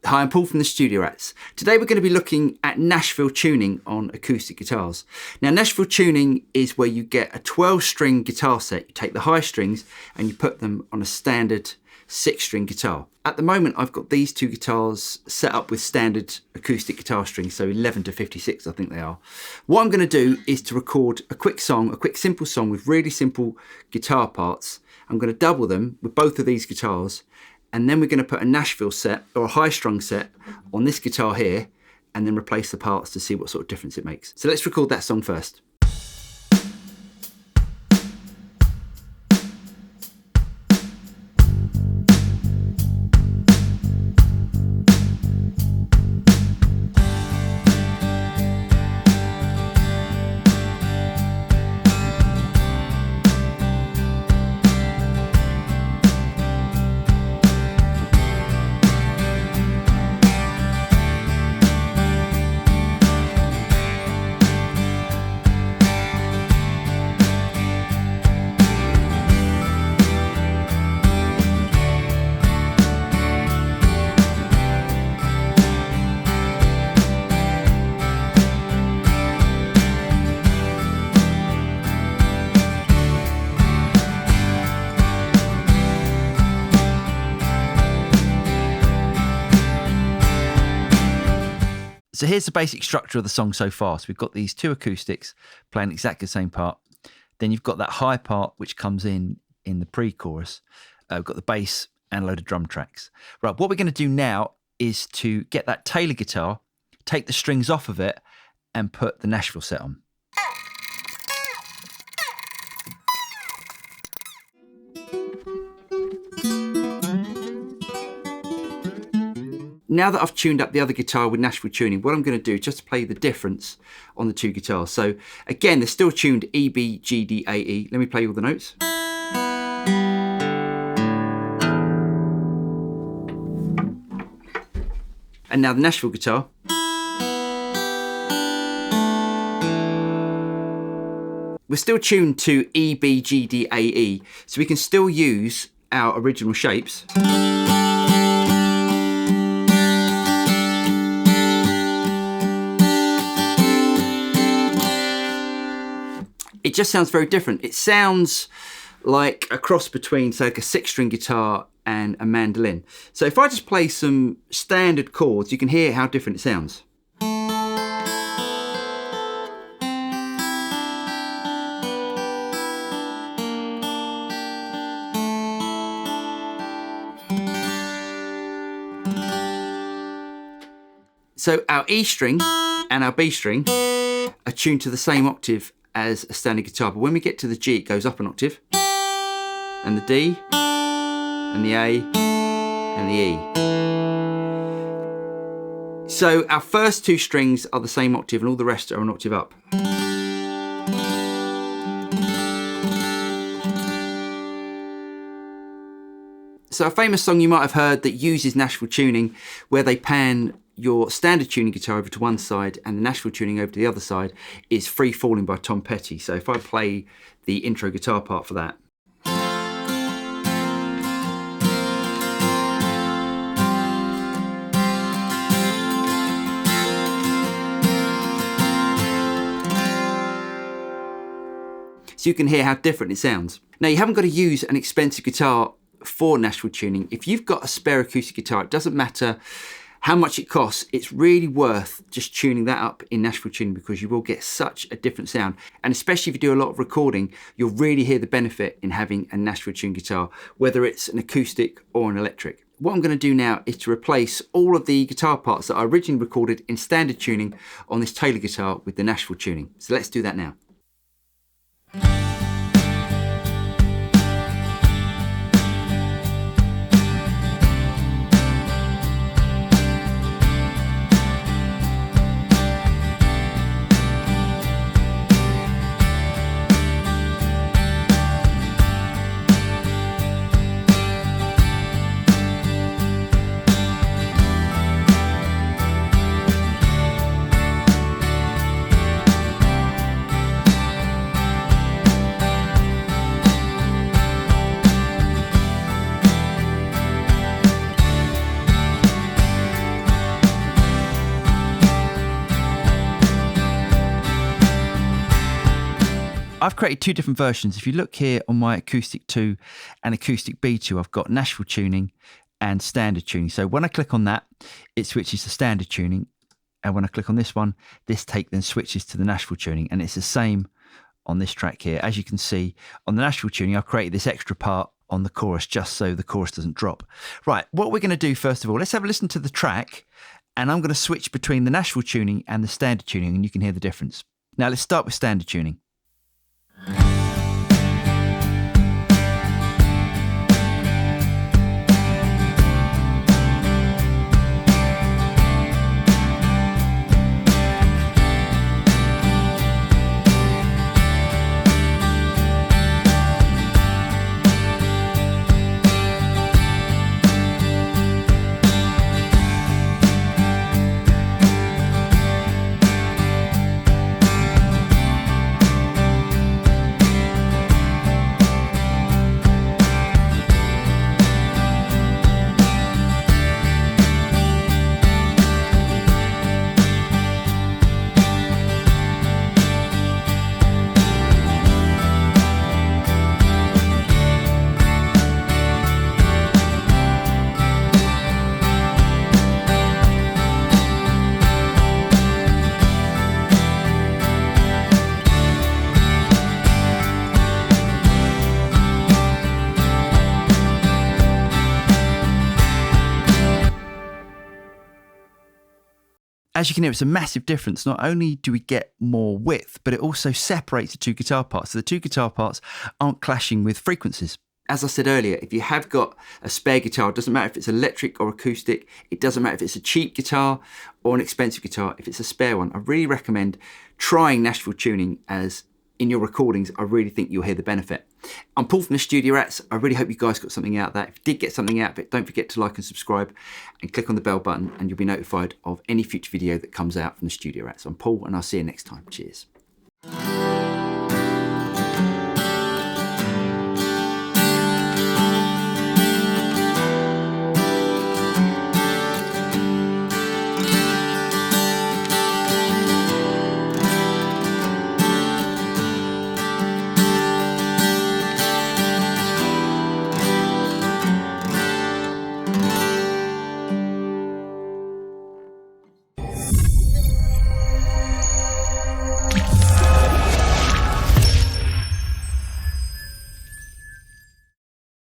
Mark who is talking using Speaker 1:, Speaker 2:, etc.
Speaker 1: Hi, I'm Paul from the Studio Rats. Today we're going to be looking at Nashville tuning on acoustic guitars. Now, Nashville tuning is where you get a 12-string guitar set. You take the high strings and you put them on a standard 6-string guitar. At the moment, I've got these two guitars set up with standard acoustic guitar strings, so 11 to 56, I think they are. What I'm going to do is to record a quick simple song with really simple guitar parts. I'm going to double them with both of these guitars, and then we're going to put a Nashville set or a high strung set on this guitar here and then replace the parts to see what sort of difference it makes. So let's record that song first. So here's the basic structure of the song so far. So we've got these two acoustics playing exactly the same part. Then you've got that high part which comes in the pre-chorus. We've got the bass and a load of drum tracks. Right, what we're going to do now is to get that Taylor guitar, take the strings off of it and put the Nashville set on. Now that I've tuned up the other guitar with Nashville tuning, what I'm going to do is just to play the difference on the two guitars. So again, they're still tuned E, B, G, D, A, E. Let me play all the notes. And now the Nashville guitar. We're still tuned to E, B, G, D, A, E. So we can still use our original shapes. It just sounds very different. It sounds like a cross between, say, like a 6-string guitar and a mandolin. So if I just play some standard chords, you can hear how different it sounds. So our E string and our B string are tuned to the same octave as a standard guitar, but when we get to the G, it goes up an octave, and the D, and the A, and the E. So our first two strings are the same octave, and all the rest are an octave up. So a famous song you might have heard that uses Nashville tuning, where they pan your standard tuning guitar over to one side and the Nashville tuning over to the other side, is Free Falling by Tom Petty. So if I play the intro guitar part for that. So you can hear how different it sounds. Now, you haven't got to use an expensive guitar for Nashville tuning. If you've got a spare acoustic guitar, it doesn't matter how much it costs, it's really worth just tuning that up in Nashville tuning, because you will get such a different sound. And especially if you do a lot of recording, you'll really hear the benefit in having a Nashville tuned guitar, whether it's an acoustic or an electric. What I'm going to do now is to replace all of the guitar parts that I originally recorded in standard tuning on this Taylor guitar with the Nashville tuning. So let's do that now. I've created two different versions. If you look here on my Acoustic 2 and Acoustic B2, I've got Nashville tuning and standard tuning. So when I click on that, it switches to standard tuning. And when I click on this one, this take then switches to the Nashville tuning. And it's the same on this track here. As you can see, on the Nashville tuning, I've created this extra part on the chorus just so the chorus doesn't drop. Right, what we're going to do first of all, let's have a listen to the track. And I'm going to switch between the Nashville tuning and the standard tuning, and you can hear the difference. Now let's start with standard tuning. As you can hear, it's a massive difference. Not only do we get more width, but it also separates the two guitar parts. So the two guitar parts aren't clashing with frequencies. As I said earlier, if you have got a spare guitar, it doesn't matter if it's electric or acoustic, it doesn't matter if it's a cheap guitar or an expensive guitar, if it's a spare one, I really recommend trying Nashville tuning, as in your recordings, I really think you'll hear the benefit. I'm Paul from the Studio Rats. I really hope you guys got something out of that. If you did get something out of it, don't forget to like and subscribe and click on the bell button and you'll be notified of any future video that comes out from the Studio Rats. I'm Paul and I'll see you next time. Cheers.